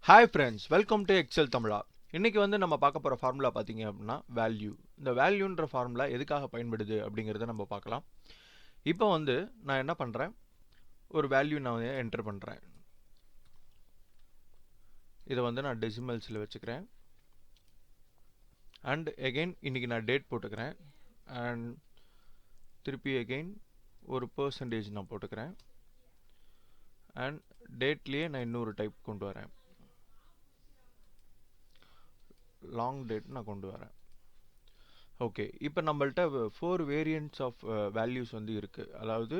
Hi friends, welcome to Excel Tamizha. இன்னைக்கு நம்ம பார்க்க போற ஃபார்முலா பாத்தீங்க அப்படின்னா வேல்யூ. இந்த வேல்யூன்ற ஃபார்முலா எதுக்காக பயன்படுது அப்படிங்கறத நம்ம பார்க்கலாம். இப்போ நான் என்ன பண்றேன்? ஒரு வேல்யூ நான் என்டர் பண்றேன். இத நான் டெசிமல்ஸ்ல வச்சுக்கிறேன். and again இன்னைக்கு நான் டேட் போட்டுக்கிறேன். and திருப்பி again ஒரு percentage நான் போட்டுக்கிறேன். and dateலயே நான் இன்னொரு டைப் கொண்டு வரேன். long date நான் கொண்டு வரேன். ஓகே, இப்போ நம்மள்ட்ட 4 வேரியன்ட்ஸ் ஆஃப் வேல்யூஸ் இருக்கு. அதாவது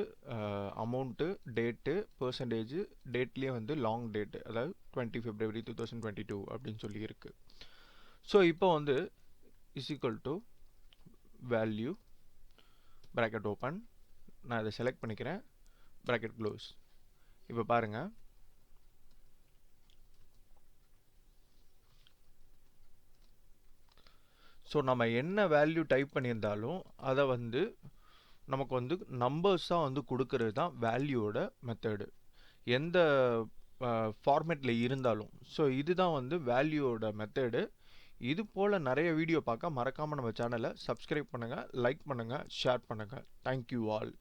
அமௌண்ட், டேட், பெர்சன்டேஜ், டேட்லயே லாங் டேட், அதாவது 20 February 2022 அப்படின்னு சொல்லி இருக்கு. ஸோ இப்போ is equal to value bracket open. நான் இதை செலக்ட் பண்ணிக்கிறேன், பிராக்கெட் க்ளோஸ். இப்போ பாருங்க, ஸோ நம்ம என்ன வேல்யூ டைப் பண்ணியிருந்தாலும் அதை நமக்கு நம்பர்ஸாக கொடுக்கறது தான் வேல்யூவோட மெத்தடு, எந்த ஃபார்மேட்டில் இருந்தாலும். ஸோ இதுதான் வேல்யூவோட மெத்தடு. இது போல் நிறைய வீடியோ பார்க்க மறக்காமல் நம்ம சேனலை சப்ஸ்கிரைப் பண்ணுங்கள், லைக் பண்ணுங்கள், ஷேர் பண்ணுங்கள். Thank you all.